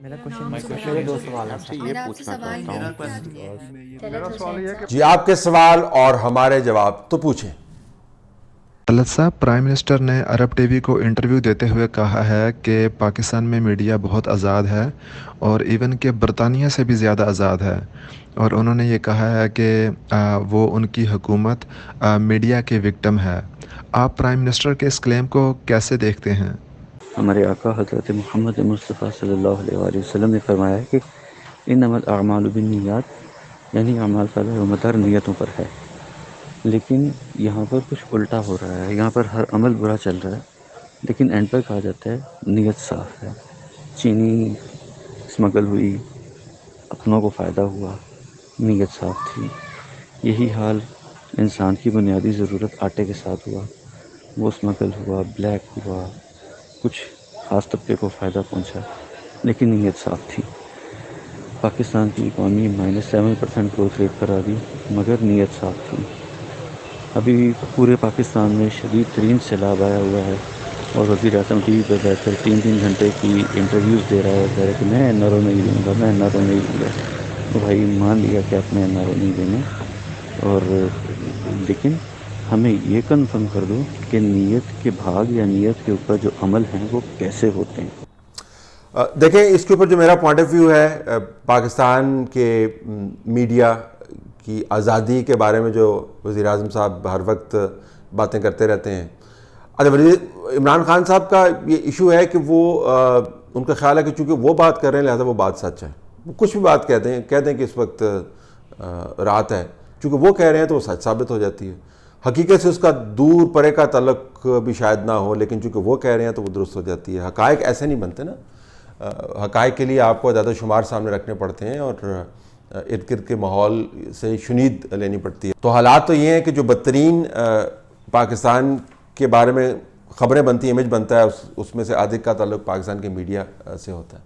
میرا دو سوال آپ سے یہ پوچھنا چاہتا میرا سوال یہ ہے کہ جی آپ کے سوال اور ہمارے جواب تو پوچھیں. طلعت صاحب، پرائم منسٹر نے عرب ٹی وی کو انٹرویو دیتے ہوئے کہا ہے کہ پاکستان میں میڈیا بہت آزاد ہے اور ایون کہ برطانیہ سے بھی زیادہ آزاد ہے، اور انہوں نے یہ کہا ہے کہ وہ ان کی حکومت میڈیا کے وکٹم ہے. آپ پرائم منسٹر کے اس کلیم کو کیسے دیکھتے ہیں؟ ہمارے آقا حضرت محمد مصطفیٰ صلی اللہ علیہ وآلہ وسلم نے فرمایا ہے کہ انما الاعمال بالنیات، یعنی اعمال کا مدار نیتوں پر ہے. لیکن یہاں پر کچھ الٹا ہو رہا ہے، یہاں پر ہر عمل برا چل رہا ہے لیکن اینڈ پر کہا جاتا ہے نیت صاف ہے. چینی اسمگل ہوئی، اپنوں کو فائدہ ہوا، نیت صاف تھی. یہی حال انسان کی بنیادی ضرورت آٹے کے ساتھ ہوا، وہ اسمگل ہوا، بلیک ہوا، کچھ خاص طبقے کو فائدہ پہنچا لیکن نیت صاف تھی. پاکستان کی اکانومی -7% گروتھ ریٹ پر آ گئی مگر نیت صاف تھی. ابھی پورے پاکستان میں شدید ترین سیلاب آیا ہوا ہے اور وزیر اعظم ٹی وی پہ بیٹھ کر 3 گھنٹے کی انٹرویوز دے رہا ہے اور کہہ رہا ہے کہ میں این آر او نہیں دوں گا، میں این آر او نہیں دوں گا. تو بھائی مان لیا کہ آپ نے این آر او نہیں دینا، اور لیکن ہمیں یہ کنفرم کر دو کہ نیت کے بھاگ یا نیت کے اوپر جو عمل ہیں وہ کیسے ہوتے ہیں. دیکھیں اس کے اوپر جو میرا پوائنٹ آف ویو ہے، پاکستان کے میڈیا کی آزادی کے بارے میں جو وزیر اعظم صاحب ہر وقت باتیں کرتے رہتے ہیں. اچھا، عمران خان صاحب کا یہ ایشو ہے کہ وہ ان کا خیال ہے کہ چونکہ وہ بات کر رہے ہیں لہذا وہ بات سچ ہے. وہ کچھ بھی بات کہتے ہیں کہ اس وقت رات ہے، چونکہ وہ کہہ رہے ہیں تو وہ سچ ثابت ہو جاتی ہے. حقیقت سے اس کا دور پرے کا تعلق بھی شاید نہ ہو، لیکن چونکہ وہ کہہ رہے ہیں تو وہ درست ہو جاتی ہے. حقائق ایسے نہیں بنتے نا. حقائق کے لیے آپ کو عدد و شمار سامنے رکھنے پڑتے ہیں اور ارد گرد کے ماحول سے شنید لینی پڑتی ہے. تو حالات تو یہ ہیں کہ جو بدترین پاکستان کے بارے میں خبریں بنتی ہیں، امیج بنتا ہے، اس میں سے آدھے کا تعلق پاکستان کے میڈیا سے ہوتا ہے.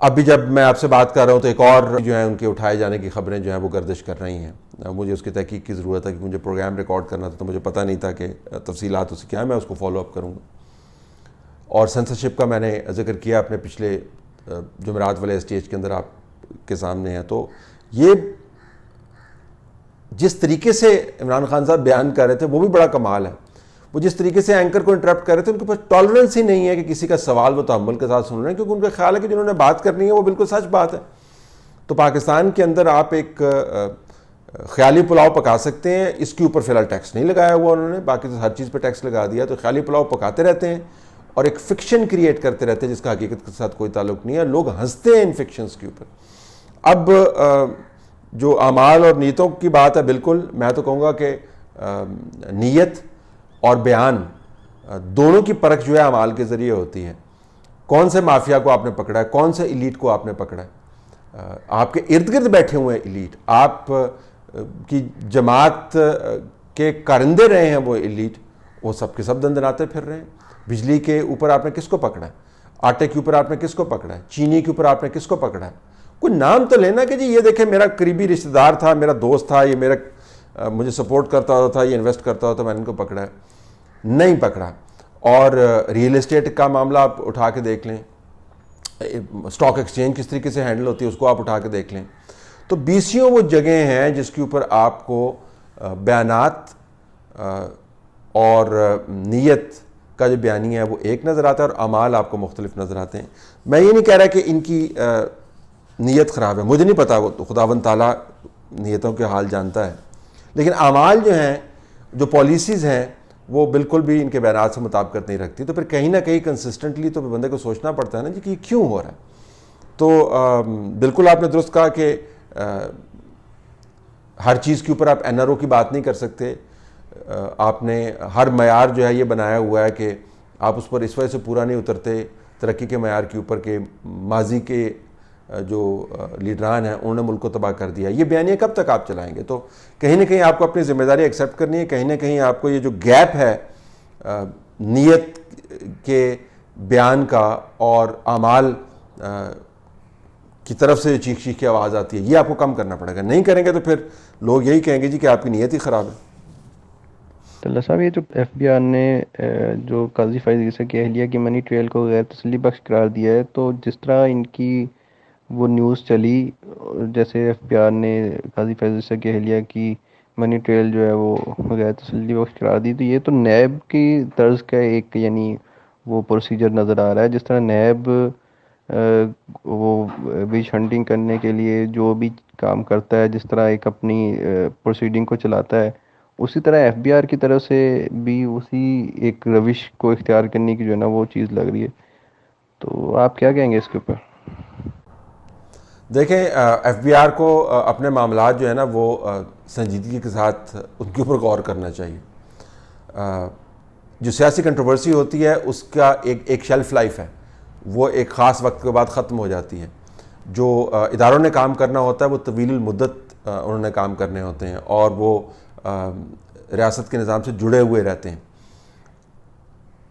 اب بھی جب میں آپ سے بات کر رہا ہوں تو ایک اور جو ہیں ان کے اٹھائے جانے کی خبریں جو ہیں وہ گردش کر رہی ہیں. مجھے اس کی تحقیق کی ضرورت ہے کہ مجھے پروگرام ریکارڈ کرنا تھا تو مجھے پتہ نہیں تھا کہ تفصیلات اس کی کیا ہے. میں اس کو فالو اپ کروں گا. اور سنسرشپ کا میں نے ذکر کیا اپنے پچھلے جمعرات والے اسٹیج کے اندر آپ کے سامنے ہے. تو یہ جس طریقے سے عمران خان صاحب بیان کر رہے تھے وہ بھی بڑا کمال ہے. وہ جس طریقے سے اینکر کو انٹرپٹ کر رہے تھے، ان کے پاس ٹالرنس ہی نہیں ہے کہ کسی کا سوال وہ تحمل کے ساتھ سن رہے ہیں، کیونکہ ان کا خیال ہے کہ جنہوں نے بات کرنی ہے وہ بالکل سچ بات ہے. تو پاکستان کے اندر آپ ایک خیالی پلاؤ پکا سکتے ہیں. اس کے اوپر فی الحال ٹیکس نہیں لگایا ہوا انہوں نے، باقی تو ہر چیز پہ ٹیکس لگا دیا. تو خیالی پلاؤ پکاتے رہتے ہیں اور ایک فکشن کریٹ کرتے رہتے ہیں جس کا حقیقت کے ساتھ کوئی تعلق نہیں ہے. لوگ ہنستے ہیں ان فکشنز کے اوپر. اب جو اعمال اور نیتوں کی بات ہے، بالکل میں تو کہوں گا کہ نیت اور بیان دونوں کی پرکھ جو ہے اعمال کے ذریعے ہوتی ہے. کون سے مافیا کو آپ نے پکڑا ہے، کون سے ایلیٹ کو آپ نے پکڑا ہے. آپ کے ارد گرد بیٹھے ہوئے ہیں ایلیٹ، آپ کی جماعت کے کارندے رہے ہیں وہ ایلیٹ، وہ سب کے سب دندناتے پھر رہے ہیں. بجلی کے اوپر آپ نے کس کو پکڑا ہے، آٹے کے اوپر آپ نے کس کو پکڑا ہے، چینی کے اوپر آپ نے کس کو پکڑا ہے. کوئی نام تو لینا کہ جی یہ دیکھیں میرا قریبی رشتہ دار تھا، میرا دوست تھا، یہ میرا مجھے سپورٹ کرتا ہوتا تھا، یہ انویسٹ کرتا ہوتا، میں نے ان کو پکڑا ہے. نہیں پکڑا. اور ریئل اسٹیٹ کا معاملہ آپ اٹھا کے دیکھ لیں، اسٹاک ایکسچینج کس طریقے سے ہینڈل ہوتی ہے اس کو آپ اٹھا کے دیکھ لیں. تو بیسیوں وہ جگہیں ہیں جس کے اوپر آپ کو بیانات اور نیت کا جو بیانیہ ہے وہ ایک نظر آتا ہے اور اعمال آپ کو مختلف نظر آتے ہیں. میں یہ نہیں کہہ رہا کہ ان کی نیت خراب ہے، مجھے نہیں پتا، وہ تو خداوند تعالیٰ نیتوں کے حال جانتا ہے. لیکن اعمال جو ہیں، جو پالیسیز ہیں، وہ بالکل بھی ان کے بیانات سے مطابقت نہیں رکھتی. تو پھر کہیں نہ کہیں کنسسٹنٹلی تو بندے کو سوچنا پڑتا ہے نا جی کہ یہ کیوں ہو رہا ہے. تو بالکل آپ نے درست کہا کہ ہر چیز کے اوپر آپ این آر او کی بات نہیں کر سکتے. آپ نے ہر معیار جو ہے یہ بنایا ہوا ہے کہ آپ اس پر اس وجہ سے پورا نہیں اترتے ترقی کے معیار کے اوپر کہ ماضی کے جو لیڈران ہیں انہوں نے ملک کو تباہ کر دیا. یہ بیانیہ کب تک آپ چلائیں گے؟ تو کہیں نہ کہیں آپ کو اپنی ذمہ داری ایکسیپٹ کرنی ہے. کہیں نہ کہیں آپ کو یہ جو گیپ ہے نیت کے بیان کا اور اعمال کی طرف سے چیخ چیخ کی آواز آتی ہے، یہ آپ کو کم کرنا پڑے گا. نہیں کریں گے تو پھر لوگ یہی کہیں گے جی کہ آپ کی نیت ہی خراب ہے. طلعت صاحب یہ جو ایف بی آر نے جو قاضی فائز عیسیٰ کی اہلیہ کی منی ٹریل کو غیر تسلی بخش قرار دیا ہے، تو جس طرح ان کی وہ نیوز چلی، جیسے ایف بی آر نے قاضی فائز عیسیٰ کی اہلیہ کی منی ٹریل جو ہے وہ غیر تسلی بخش قرار دی، تو یہ تو نیب کی طرز کا ایک یعنی وہ پروسیجر نظر آ رہا ہے. جس طرح نیب وہ ویچ ہنٹنگ کرنے کے لیے جو بھی کام کرتا ہے، جس طرح ایک اپنی پروسیڈنگ کو چلاتا ہے، اسی طرح ایف بی آر کی طرف سے بھی اسی ایک روش کو اختیار کرنے کی جو ہے نا وہ چیز لگ رہی ہے. تو آپ کیا کہیں گے اس کے اوپر؟ دیکھیں، ایف بی آر کو اپنے معاملات جو ہے نا وہ سنجیدگی کے ساتھ ان کے اوپر غور کرنا چاہیے. جو سیاسی کنٹروورسی ہوتی ہے اس کا ایک شیلف لائف ہے، وہ ایک خاص وقت کے بعد ختم ہو جاتی ہے. جو اداروں نے کام کرنا ہوتا ہے وہ طویل المدت انہوں نے کام کرنے ہوتے ہیں اور وہ ریاست کے نظام سے جڑے ہوئے رہتے ہیں.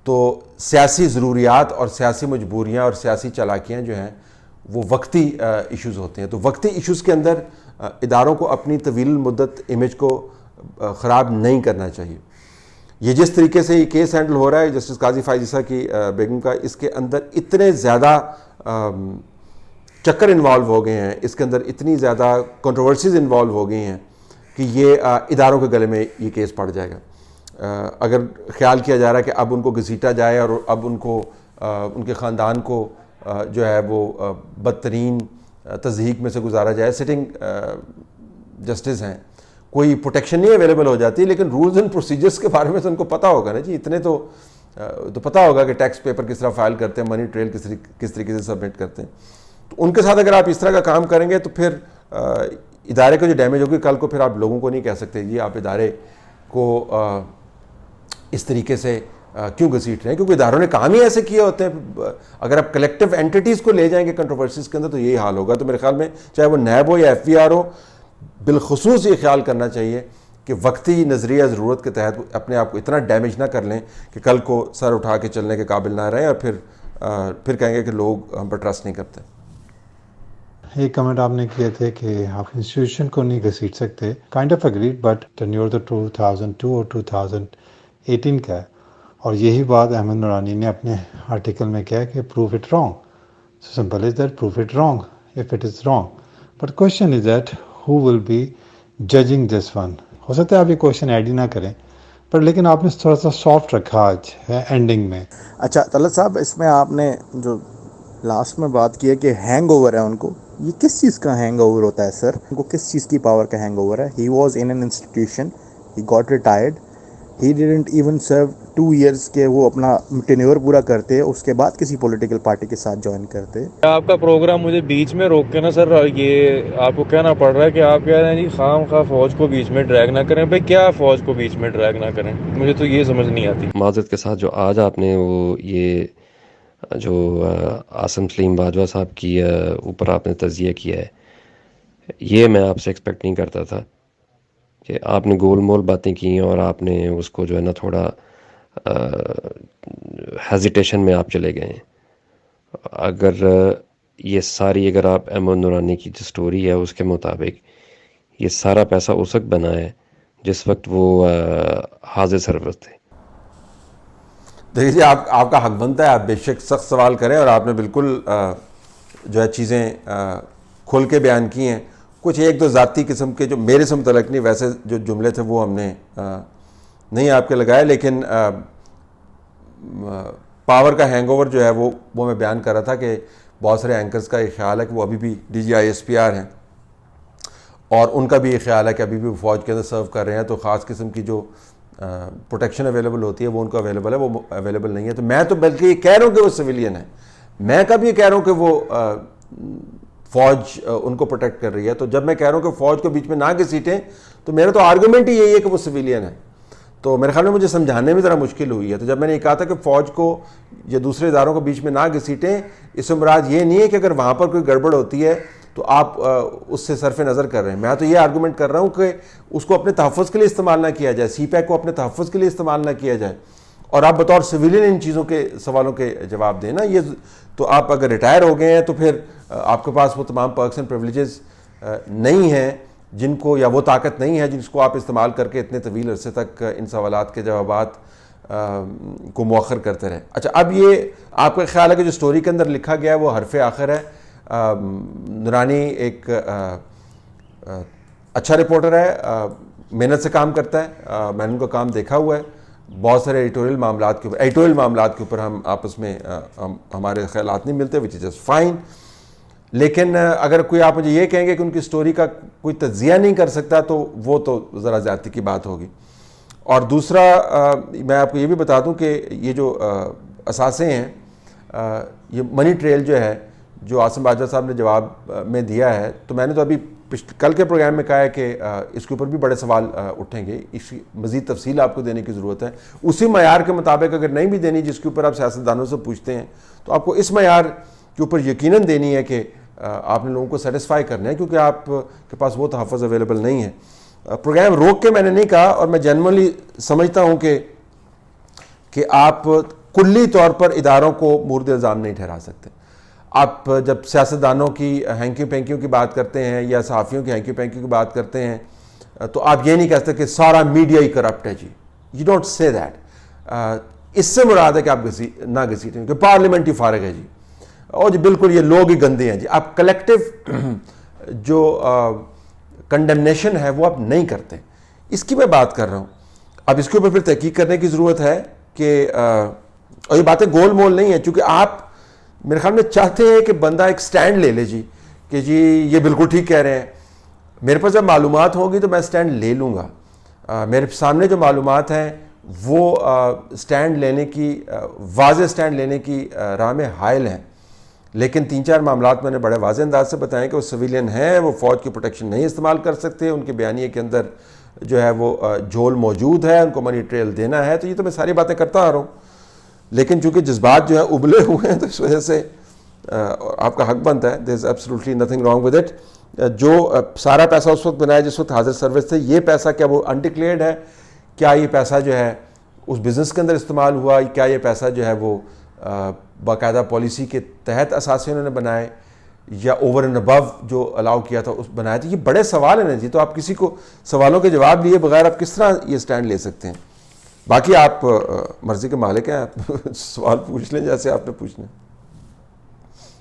تو سیاسی ضروریات اور سیاسی مجبوریاں اور سیاسی چالاکیاں جو ہیں وہ وقتی ایشوز ہوتے ہیں. تو وقتی ایشوز کے اندر اداروں کو اپنی طویل المدت امیج کو خراب نہیں کرنا چاہیے. یہ جس طریقے سے یہ کیس ہینڈل ہو رہا ہے جسٹس قاضی فائز عیسیٰ کی بیگم کا، اس کے اندر اتنے زیادہ چکر انوالو ہو گئے ہیں، اس کے اندر اتنی زیادہ کنٹروورسیز انوالو ہو گئی ہیں کہ یہ اداروں کے گلے میں یہ کیس پڑ جائے گا. اگر خیال کیا جا رہا ہے کہ اب ان کو گھسیٹا جائے اور اب ان کو ان کے خاندان کو جو ہے وہ بدترین تضحیک میں سے گزارا جائے، سٹنگ جسٹس ہیں، کوئی پروٹیکشن نہیں اویلیبل ہو جاتی. لیکن رولز اینڈ پروسیجرز کے بارے میں تو ان کو پتہ ہوگا نا جی، اتنے تو پتہ ہوگا کہ ٹیکس پیپر کس طرح فائل کرتے ہیں، منی ٹریل کس طریقے سے سبمٹ کرتے ہیں. تو ان کے ساتھ اگر آپ اس طرح کا کام کریں گے تو پھر ادارے کو جو ڈیمیج ہوگی کل کو پھر آپ لوگوں کو نہیں کہہ سکتے جی آپ ادارے کو اس طریقے سے کیوں گھسیٹ رہے ہیں، کیونکہ اداروں نے کام ہی ایسے کیے ہوتے ہیں. اگر آپ کلیکٹیو اینٹیٹیز کو لے جائیں گے کنٹروورسیز کے اندر تو یہی حال ہوگا. تو میرے خیال میں چاہے وہ نیب ہو یا ایف بی آر ہو، بالخصوص یہ خیال کرنا چاہیے کہ وقتی نظریہ ضرورت کے تحت اپنے آپ کو اتنا ڈیمیج نہ کر لیں کہ کل کو سر اٹھا کے چلنے کے قابل نہ رہیں اور پھر کہیں گے کہ لوگ ہم پر ٹرسٹ نہیں کرتے. ایک کمنٹ آپ نے کیے تھے کہ آپ انسٹیٹیوشن کو نہیں گھسیٹ سکتے، kind of agreed, but tenure تو 2002 اور 2018 کا ہے. اور یہی بات احمد نورانی نے اپنے آرٹیکل میں کہا کہ prove it wrong. Simple as that, prove it wrong if it is wrong. But question is that who will be judging this one. ہو سکتا ہے آپ یہ کوشچن ایڈ ہی نہ کریں، پر لیکن آپ نے تھوڑا سا سافٹ رکھا آج ہے اینڈنگ میں. اچھا طلعت صاحب، اس میں آپ نے جو لاسٹ میں بات کی ہے کہ ہینگ اوور ہے ان کو، یہ کس چیز کا ہینگ اوور ہوتا ہے سر؟ ان کو کس چیز کی پاور کا ہینگ اوور ہے؟ He was in an institution, he got retired, he didn't even serve 2 years کے وہ اپنا ٹینیور پورا کرتے، اس کے بعد کسی پولیٹیکل پارٹی کے ساتھ جوائن کرتے. آپ کا پروگرام مجھے بیچ میں روک کے نا سر یہ آپ کو کہنا پڑ رہا ہے کہ آپ کہہ رہے ہیں جی خام خواہ فوج کو بیچ میں ڈریگ نہ کریں. بھائی کیا فوج کو بیچ میں ڈریگ نہ کریں؟ مجھے تو یہ سمجھ نہیں آتی. معذرت کے ساتھ جو آج آپ نے وہ یہ جو عاصم سلیم باجوہ صاحب کی اوپر آپ نے تجزیہ کیا ہے، یہ میں آپ سے ایکسپیکٹ نہیں کرتا تھا کہ آپ نے گول مول باتیں کی ہیں اور آپ نے اس کو جو ہے نا تھوڑا ہیزیٹیشن میں آپ چلے گئے ہیں. اگر یہ ساری اگر آپ احمد نورانی کی جو سٹوری ہے اس کے مطابق یہ سارا پیسہ اس وقت بنا ہے جس وقت وہ حاضر سرورت تھے. دیکھیے جی، آپ کا حق بنتا ہے، آپ بے شک سخت سوال کریں، اور آپ نے بالکل جو ہے چیزیں کھول کے بیان کی ہیں. کچھ ایک دو ذاتی قسم کے جو میرے سے متعلق نہیں، ویسے جو جملے تھے وہ ہم نے نہیں آپ کے لگائے، لیکن پاور کا ہینگ اوور جو ہے وہ میں بیان کر رہا تھا کہ بہت سارے اینکرز کا یہ خیال ہے کہ وہ ابھی بھی D G I S P R ہیں اور ان کا بھی یہ خیال ہے کہ ابھی بھی فوج کے اندر سرو کر رہے ہیں، تو خاص قسم کی جو پروٹیکشن اویلیبل ہوتی ہے وہ ان کو اویلیبل ہے، وہ اویلیبل نہیں ہے. تو میں تو بلکہ یہ کہہ رہا ہوں کہ وہ سویلین ہے، میں کب یہ کہہ رہا ہوں کہ وہ فوج ان کو پروٹیکٹ کر رہی ہے. تو جب میں کہہ رہا ہوں کہ فوج کو بیچ میں نہ گھسیٹیں تو میرا تو آرگومنٹ ہی یہی ہے کہ وہ سویلین ہے. تو میرے خیال میں مجھے سمجھانے میں ذرا مشکل ہوئی ہے. تو جب میں نے یہ کہا تھا کہ فوج کو یا دوسرے اداروں کو بیچ میں نہ گھسیٹیں، اس سے مراد یہ نہیں ہے کہ اگر وہاں پر کوئی گڑبڑ ہوتی ہے تو آپ اس سے صرف نظر کر رہے ہیں. میں تو یہ آرگومنٹ کر رہا ہوں کہ اس کو اپنے تحفظ کے لیے استعمال نہ کیا جائے، سی پیک کو اپنے تحفظ کے لیے استعمال نہ کیا جائے، اور آپ بطور سویلین ان چیزوں کے سوالوں کے جواب دیں نا. یہ تو آپ اگر ریٹائر ہو گئے ہیں تو پھر آپ کے پاس وہ تمام پرکس اینڈ پریولیجز نہیں ہیں جن کو یا وہ طاقت نہیں ہے جس کو آپ استعمال کر کے اتنے طویل عرصے تک ان سوالات کے جوابات کو مؤخر کرتے رہے. اچھا اب یہ آپ کا خیال ہے کہ جو سٹوری کے اندر لکھا گیا ہے وہ حرف آخر ہے. نورانی ایک اچھا رپورٹر ہے, محنت سے کام کرتا ہے, میں نے ان کا کام دیکھا ہوا ہے. بہت سارے ایڈیٹوریل معاملات کے اوپر ہم آپس میں ہمارے خیالات نہیں ملتے, وچ از جسٹ فائن. لیکن اگر کوئی آپ مجھے یہ کہیں گے کہ ان کی سٹوری کا کوئی تجزیہ نہیں کر سکتا تو وہ تو ذرا زیادتی کی بات ہوگی. اور دوسرا میں آپ کو یہ بھی بتا دوں کہ یہ جو اثاثے ہیں, یہ منی ٹریل جو ہے جو عاصم باجوہ صاحب نے جواب میں دیا ہے, تو میں نے تو ابھی کل کے پروگرام میں کہا ہے کہ اس کے اوپر بھی بڑے سوال اٹھیں گے, اس کی مزید تفصیل آپ کو دینے کی ضرورت ہے. اسی معیار کے مطابق اگر نہیں بھی دینی جس کے اوپر آپ سیاستدانوں سے پوچھتے ہیں, تو آپ کو اس معیار کے اوپر یقیناً دینی ہے کہ آپ نے لوگوں کو سیٹسفائی کرنا ہے, کیونکہ آپ کے پاس وہ تحفظ اویلیبل نہیں ہے. پروگرام روک کے میں نے نہیں کہا, اور میں جنرلی سمجھتا ہوں کہ آپ کلی طور پر اداروں کو مورد الزام نہیں ٹھہرا سکتے. آپ جب سیاستدانوں کی ہینکیوں پینکیوں کی بات کرتے ہیں یا صحافیوں کی ہینکیوں پینکیوں کی بات کرتے ہیں, تو آپ یہ نہیں کہہ سکتے کہ سارا میڈیا ہی کرپٹ ہے جی. You don't say that. اس سے مراد ہے کہ آپ نہ گھسیٹیں کہ پارلیمنٹ ہی فارغ ہے جی, اور جی بالکل یہ لوگ ہی گندے ہیں جی. آپ کلیکٹیو جو کنڈمنیشن ہے وہ آپ نہیں کرتے. اس کی میں بات کر رہا ہوں. اب اس کے اوپر پھر تحقیق کرنے کی ضرورت ہے کہ اور یہ باتیں گول مول نہیں ہیں, چونکہ آپ میرے خیال میں چاہتے ہیں کہ بندہ ایک سٹینڈ لے لے جی کہ جی یہ بالکل ٹھیک کہہ رہے ہیں. میرے پاس جب معلومات ہوگی تو میں سٹینڈ لے لوں گا. میرے سامنے جو معلومات ہیں وہ سٹینڈ لینے کی واضح سٹینڈ لینے کی راہ میں حائل ہیں. لیکن 3-4 معاملات میں نے بڑے واضح انداز سے بتائیں کہ وہ سویلین ہیں, وہ فوج کی پروٹیکشن نہیں استعمال کر سکتے, ان کے بیانیے کے اندر جو ہے وہ جھول موجود ہے, ان کو منی ٹریل دینا ہے. تو یہ تو میں ساری باتیں کرتا آ رہا ہوں, لیکن چونکہ جذبات جو ہیں ابلے ہوئے ہیں تو اس وجہ سے آپ کا حق بنتا ہے. There is absolutely nothing wrong with it. جو سارا پیسہ اس وقت بنایا جس وقت حاضر سروس تھے, یہ پیسہ کیا وہ انڈکلیئرڈ ہے, کیا یہ پیسہ جو ہے اس بزنس کے اندر استعمال ہوا, کیا یہ پیسہ جو ہے وہ باقاعدہ پالیسی کے تحت اثاثے انہوں نے بنائے, یا اوور اینڈ ابو جو الاؤ کیا تھا اس بنایا تھا. یہ بڑے سوال ہیں نا جی. تو آپ کسی کو سوالوں کے جواب لیے بغیر آپ کس طرح یہ سٹینڈ لے سکتے ہیں؟ باقی آپ مرضی کے مالک ہیں, آپ سوال پوچھ لیں جیسے آپ نے پوچھنا.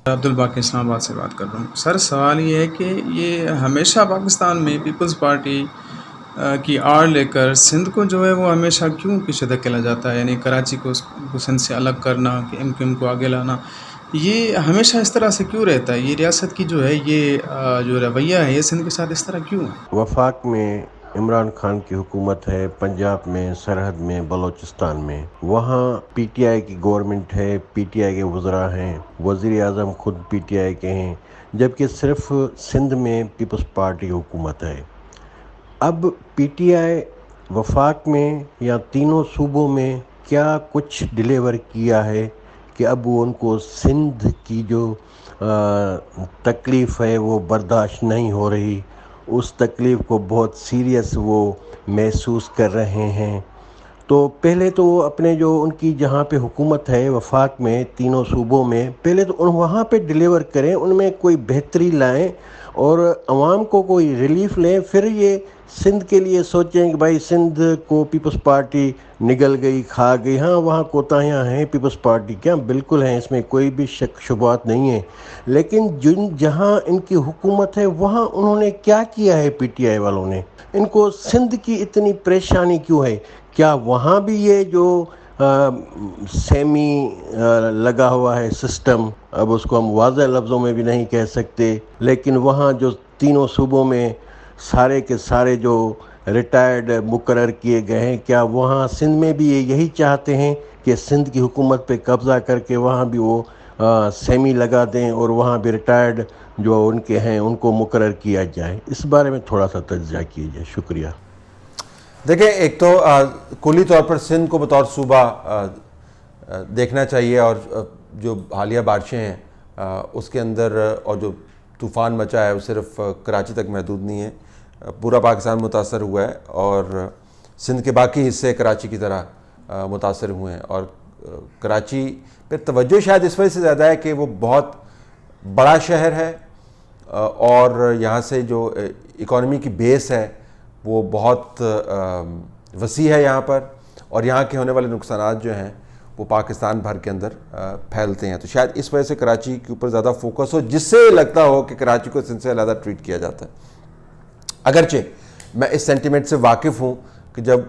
عبدالباقی اسلام آباد سے بات کر رہا ہوں. سر سوال یہ ہے کہ یہ ہمیشہ پاکستان میں پیپلز پارٹی کی آڑ لے کر سندھ کو جو ہے وہ ہمیشہ کیوں پیچھے دھکیلا جاتا ہے, یعنی کراچی کو سندھ سے الگ کرنا, کہ ایم کیو ایم کو آگے لانا, یہ ہمیشہ اس طرح سے کیوں رہتا ہے؟ یہ ریاست کی جو ہے یہ جو رویہ ہے یہ سندھ کے ساتھ اس طرح کیوں ہے؟ وفاق میں عمران خان کی حکومت ہے, پنجاب میں, سرحد میں, بلوچستان میں, وہاں پی ٹی آئی کی گورنمنٹ ہے, پی ٹی آئی کے وزراء ہیں, وزیر اعظم خود پی ٹی آئی کے ہیں, جبکہ صرف سندھ میں پیپلز پارٹی حکومت ہے. اب پی ٹی آئی وفاق میں یا تینوں صوبوں میں کیا کچھ ڈیلیور کیا ہے کہ اب وہ ان کو سندھ کی جو تکلیف ہے وہ برداشت نہیں ہو رہی, اس تکلیف کو بہت سیریس وہ محسوس کر رہے ہیں. تو پہلے تو اپنے جو ان کی جہاں پہ حکومت ہے وفاق میں تینوں صوبوں میں, پہلے تو وہاں پہ ڈیلیور کریں, ان میں کوئی بہتری لائیں اور عوام کو کوئی ریلیف لیں. پھر یہ سندھ کے لیے سوچیں کہ بھائی سندھ کو پیپلز پارٹی نگل گئی, کھا گئی. ہاں وہاں کوتاہیاں ہیں پیپلز پارٹی کیا بالکل ہیں, اس میں کوئی بھی شک شبہات نہیں ہیں, لیکن جہاں ان کی حکومت ہے وہاں انہوں نے کیا کیا ہے؟ پی ٹی آئی والوں نے ان کو سندھ کی اتنی پریشانی کیوں ہے؟ کیا وہاں بھی یہ جو سیمی لگا ہوا ہے سسٹم, اب اس کو ہم واضح لفظوں میں بھی نہیں کہہ سکتے, لیکن وہاں جو تینوں صوبوں میں سارے کے سارے جو ریٹائرڈ مقرر کیے گئے ہیں, کیا وہاں سندھ میں بھی یہی چاہتے ہیں کہ سندھ کی حکومت پہ قبضہ کر کے وہاں بھی وہ سیمی لگا دیں اور وہاں بھی ریٹائرڈ جو ان کے ہیں ان کو مقرر کیا جائے؟ اس بارے میں تھوڑا سا تجزیہ کیجیے. شکریہ. دیکھیں, ایک تو کلی طور پر سندھ کو بطور صوبہ دیکھنا چاہیے, اور جو حالیہ بارشیں ہیں اس کے اندر اور جو طوفان مچا ہے وہ صرف کراچی تک محدود نہیں ہے, پورا پاکستان متاثر ہوا ہے, اور سندھ کے باقی حصے کراچی کی طرح متاثر ہوئے ہیں. اور کراچی پہ توجہ شاید اس وجہ سے زیادہ ہے کہ وہ بہت بڑا شہر ہے, اور یہاں سے جو اکانومی کی بیس ہے وہ بہت وسیع ہے یہاں پر، اور یہاں کے ہونے والے نقصانات جو ہیں وہ پاکستان بھر کے اندر پھیلتے ہیں. تو شاید اس وجہ سے کراچی کے اوپر زیادہ فوکس ہو، جس سے لگتا ہو کہ کراچی کو سندھ سے علیحدہ ٹریٹ کیا جاتا ہے. اگرچہ میں اس سینٹیمنٹ سے واقف ہوں کہ جب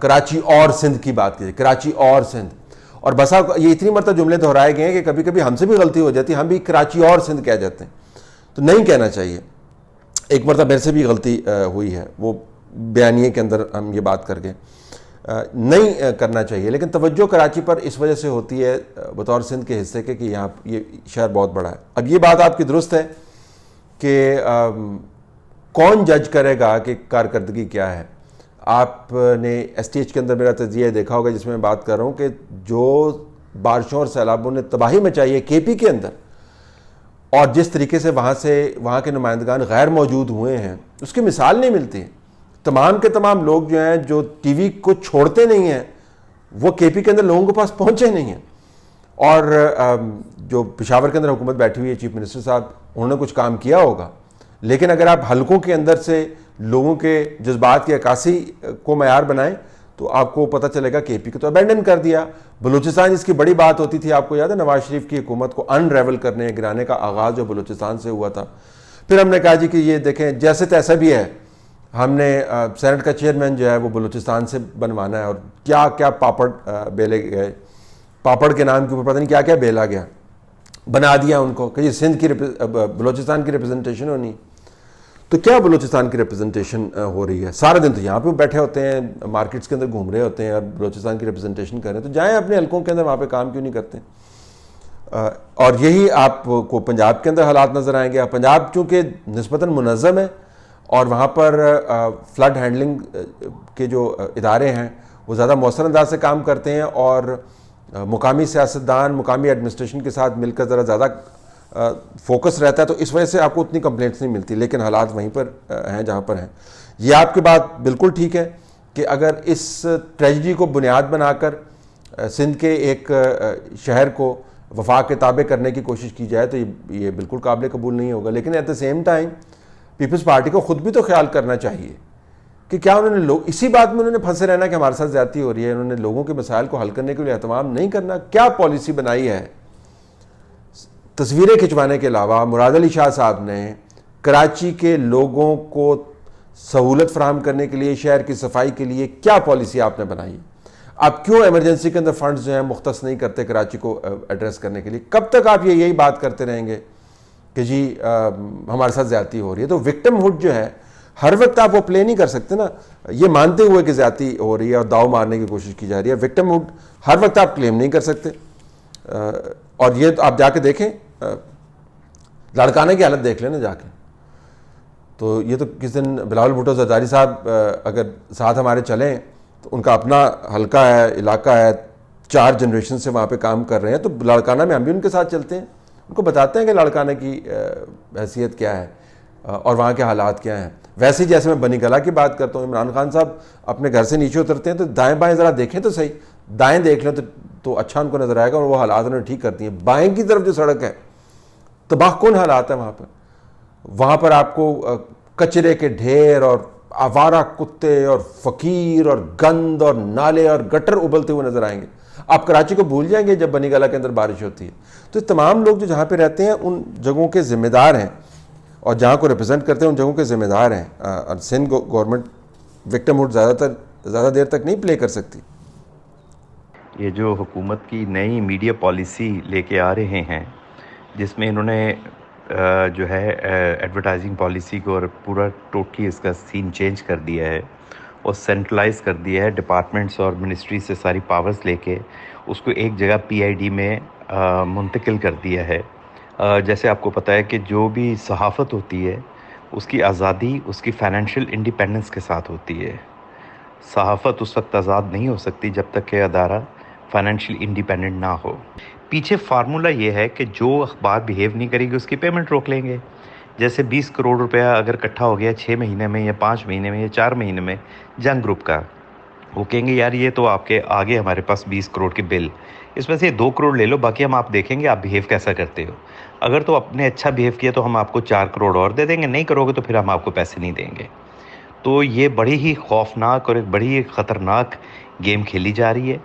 کراچی اور سندھ کی بات کی جائے، کراچی اور سندھ، اور بسا یہ اتنی مرتبہ جملے دہرائے گئے ہیں کہ کبھی کبھی ہم سے بھی غلطی ہو جاتی ہے، ہم بھی کراچی اور سندھ کہہ جاتے ہیں. تو نہیں کہنا چاہیے. ایک مرتبہ میرے سے بھی غلطی ہوئی ہے، وہ بیانیے کے اندر ہم یہ بات کر گئے، نہیں کرنا چاہیے. لیکن توجہ کراچی پر اس وجہ سے ہوتی ہے بطور سندھ کے حصے کے کہ یہاں یہ شہر بہت بڑا ہے. اب یہ بات آپ کی درست ہے کہ کون جج کرے گا کہ کارکردگی کیا ہے. آپ نے ایس ٹی ایچ کے اندر میرا تجزیہ دیکھا ہوگا جس میں بات کر رہا ہوں کہ جو بارشوں اور سیلابوں نے تباہی مچائی ہے کے پی کے اندر، اور جس طریقے سے وہاں کے نمائندگان غیر موجود ہوئے ہیں، اس کی مثال نہیں ملتی. تمام کے تمام لوگ جو ہیں جو ٹی وی کو چھوڑتے نہیں ہیں وہ کے پی کے اندر لوگوں کے پاس پہنچے نہیں ہیں. اور جو پشاور کے اندر حکومت بیٹھی ہوئی ہے، چیف منسٹر صاحب، انہوں نے کچھ کام کیا ہوگا، لیکن اگر آپ حلقوں کے اندر سے لوگوں کے جذبات کی عکاسی کو معیار بنائیں تو آپ کو پتہ چلے گا کے پی کو تو ابینڈن کر دیا. بلوچستان جس کی بڑی بات ہوتی تھی، آپ کو یاد ہے نواز شریف کی حکومت کو انریول کرنے گرانے کا آغاز جو بلوچستان سے ہوا تھا. پھر ہم نے کہا جی کہ یہ دیکھیں جیسے تیسا بھی ہے، ہم نے سینٹ کا چیئرمین جو ہے وہ بلوچستان سے بنوانا ہے، اور کیا کیا پاپڑ بیلے گئے، پاپڑ کے نام کے اوپر پتہ نہیں کیا کیا بیلا گیا، بنا دیا ان کو کہ یہ سندھ کی بلوچستان کی ریپرزنٹیشن ہونی. تو کیا بلوچستان کی ریپرزنٹیشن ہو رہی ہے؟ سارے دن تو یہاں پہ بیٹھے ہوتے ہیں، مارکیٹس کے اندر گھوم رہے ہوتے ہیں اور بلوچستان کی ریپرزنٹیشن کر رہے ہیں. تو جائیں اپنے حلقوں کے اندر، وہاں پہ کام کیوں نہیں کرتے؟ اور یہی آپ کو پنجاب کے اندر حالات نظر آئیں گے. پنجاب چونکہ نسبتاً منظم ہے اور وہاں پر فلڈ ہینڈلنگ کے جو ادارے ہیں وہ زیادہ مؤثر انداز سے کام کرتے ہیں، اور مقامی سیاستدان مقامی ایڈمنسٹریشن کے ساتھ مل کر ذرا زیادہ فوکس رہتا ہے، تو اس وجہ سے آپ کو اتنی کمپلینٹس نہیں ملتی. لیکن حالات وہیں پر ہیں جہاں پر ہیں. یہ آپ کی بات بالکل ٹھیک ہے کہ اگر اس ٹریجڈی کو بنیاد بنا کر سندھ کے ایک شہر کو وفاق کے تابع کرنے کی کوشش کی جائے تو یہ بالکل قابل قبول نہیں ہوگا. لیکن at the same time Peoples Party کو خود بھی تو خیال کرنا چاہیے کہ کیا انہوں نے اسی بات میں انہوں نے پھنسے رہنا کہ ہمارے ساتھ زیادتی ہو رہی ہے، انہوں نے لوگوں کے مسائل کو حل کرنے کے لیے اہتمام نہیں کرنا. کیا پالیسی بنائی ہے؟ تصویریں کھنچوانے کے علاوہ مراد علی شاہ صاحب نے کراچی کے لوگوں کو سہولت فراہم کرنے کے لیے، شہر کی صفائی کے لیے کیا پالیسی آپ نے بنائی؟ آپ کیوں ایمرجنسی کے اندر فنڈز جو ہیں مختص نہیں کرتے کراچی کو ایڈریس کرنے کے لیے؟ کب تک آپ یہی بات کرتے رہیں گے کہ جی ہمارے ساتھ زیادتی ہو رہی ہے؟ تو وکٹم ہوڈ جو ہے ہر وقت آپ وہ پلے نہیں کر سکتے نا، یہ مانتے ہوئے کہ زیادتی ہو رہی ہے اور داؤ مارنے کی کوشش کی جا رہی ہے. وکٹم ہوڈ ہر وقت آپ کلیم نہیں کر سکتے. اور یہ آپ جا کے دیکھیں، لاڑکانہ کی حالت دیکھ لیں نا جا کے. تو یہ تو کس دن بلاول بھٹو زرداری صاحب اگر ساتھ ہمارے چلیں تو ان کا اپنا حلقہ ہے، علاقہ ہے، 4 جنریشن سے وہاں پہ کام کر رہے ہیں. تو لاڑکانہ میں ہم بھی ان کے ساتھ چلتے ہیں، ان کو بتاتے ہیں کہ لاڑکانہ کی حیثیت کیا ہے اور وہاں کے حالات کیا ہیں. ویسے ہی جیسے میں بنی گلا کی بات کرتا ہوں، عمران خان صاحب اپنے گھر سے نیچے اترتے ہیں تو دائیں بائیں ذرا دیکھیں تو صحیح، دائیں دیکھ لیں تو اچھا ان کو نظر آئے گا، اور وہ حالات انہوں نے ٹھیک کرتی ہیں. بائیں کی طرف جو سڑک ہے تباہ کن حالات ہیں وہاں پر آپ کو کچرے کے ڈھیر اور آوارہ کتے اور فقیر اور گند اور نالے اور گٹر ابلتے ہوئے نظر آئیں گے. آپ کراچی کو بھول جائیں گے جب بنی گلا کے اندر بارش ہوتی ہے. تو تمام لوگ جو جہاں پہ رہتے ہیں ان جگہوں کے ذمہ دار ہیں، اور جہاں کو ریپرزینٹ کرتے ہیں ان جگہوں کے ذمہ دار ہیں. سندھ گورنمنٹ وکٹم ہوڈ زیادہ دیر تک نہیں پلے کر سکتی. یہ جو حکومت کی نئی میڈیا پالیسی لے کے آ رہے ہیں، جس میں انہوں نے جو ہے ایڈورٹائزنگ پالیسی کو اور پورا ٹوٹلی اس کا سین چینج کر دیا ہے اور سینٹرلائز کر دیا ہے، ڈپارٹمنٹس اور منسٹری سے ساری پاورز لے کے اس کو ایک جگہ PID میں منتقل کر دیا ہے. جیسے آپ کو پتہ ہے کہ جو بھی صحافت ہوتی ہے اس کی آزادی اس کی فائنینشیل انڈیپینڈنس کے ساتھ ہوتی ہے. صحافت اس وقت آزاد نہیں ہو سکتی جب تک کہ ادارہ فائنینشیل انڈیپینڈنٹ نہ ہو. پیچھے فارمولہ یہ ہے کہ جو اخبار بیہیو نہیں کرے گی اس کی پیمنٹ روک لیں گے. جیسے 20 کروڑ روپیہ اگر اکٹھا ہو گیا 6 مہینے میں یا 5 مہینے میں یا 4 مہینے میں جنگ گروپ کا، وہ کہیں گے یار یہ تو آپ کے آگے ہمارے پاس 20 کروڑ کے بل، اس میں سے 2 کروڑ لے لو، باقی ہم آپ دیکھیں گے آپ بیہیو کیسا کرتے ہو، اگر تو آپ نے اچھا بیہیو کیا تو ہم آپ کو 4 کروڑ اور دے دیں گے، نہیں کرو گے تو پھر ہم آپ کو پیسے نہیں دیں گے۔ تو یہ بڑی ہی خوفناک اور ایک بڑی ہی خطرناک گیم کھیلی جا رہی ہے،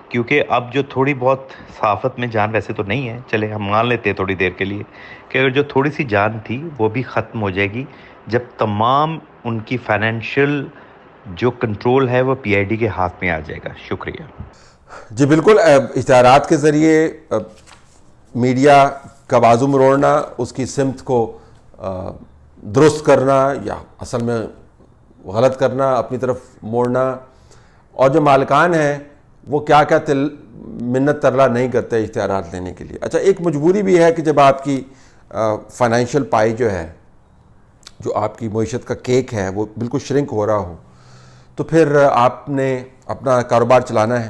کیونکہ اب جو تھوڑی بہت صحافت میں جان ویسے تو نہیں ہے، چلے ہم مان لیتے ہیں تھوڑی دیر کے لیے کہ اگر جو تھوڑی سی جان تھی وہ بھی ختم ہو جائے گی جب تمام ان کی فائنینشیل جو کنٹرول ہے وہ پی آئی ڈی کے ہاتھ میں آ جائے گا۔ شکریہ۔ جی بالکل، اشتہارات کے ذریعے میڈیا کا بازو مروڑنا، اس کی سمت کو درست کرنا یا اصل میں غلط کرنا، اپنی طرف موڑنا، اور جو مالکان ہیں وہ کیا کیا منت ترلا نہیں کرتے اشتہارات لینے کے لیے۔ اچھا، ایک مجبوری بھی ہے کہ جب آپ کی فائنینشیل پائی جو ہے، جو آپ کی معیشت کا کیک ہے، وہ بالکل شرنک ہو رہا ہو، تو پھر آپ نے اپنا کاروبار چلانا ہے،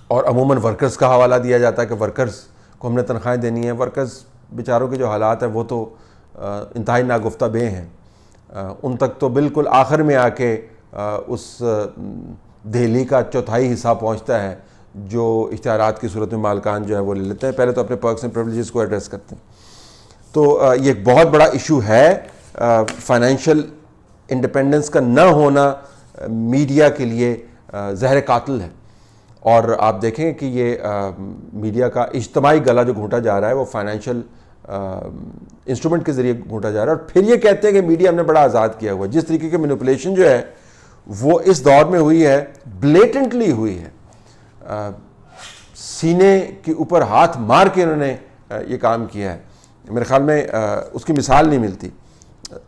اور عموماً ورکرز کا حوالہ دیا جاتا ہے کہ ورکرز کو ہم نے تنخواہیں دینی ہیں۔ ورکرز بیچاروں کے جو حالات ہیں وہ تو انتہائی ناگفتہ بے ہیں، ان تک تو بالکل آخر میں آ کے اس دہلی کا چوتھائی حصہ پہنچتا ہے جو اشتہارات کی صورت میں مالکان جو ہے وہ لے لیتے ہیں، پہلے تو اپنے پرکس اینڈ پریویلیجز کو ایڈریس کرتے ہیں۔ تو یہ ایک بہت بڑا ایشو ہے، فائنینشیل انڈیپینڈنس کا نہ ہونا میڈیا کے لیے زہر قاتل ہے، اور آپ دیکھیں کہ یہ میڈیا کا اجتماعی گلا جو گھونٹا جا رہا ہے وہ فائنینشیل انسٹرومنٹ کے ذریعے گھونٹا جا رہا ہے، اور پھر یہ کہتے ہیں کہ میڈیا ہم نے بڑا آزاد کیا ہوا ہے۔ جس طریقے کی مینیپولیشن جو ہے وہ اس دور میں ہوئی ہے، بلیٹنٹلی ہوئی ہے، سینے کے اوپر ہاتھ مار کے انہوں نے یہ کام کیا ہے، میرے خیال میں اس کی مثال نہیں ملتی۔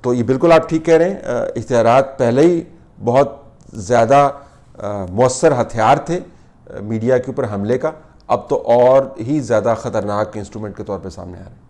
تو یہ بالکل آپ ٹھیک کہہ رہے ہیں، اشتہارات پہلے ہی بہت زیادہ مؤثر ہتھیار تھے میڈیا کے اوپر حملے کا، اب تو اور ہی زیادہ خطرناک انسٹرومنٹ کے طور پہ سامنے آ رہے ہیں۔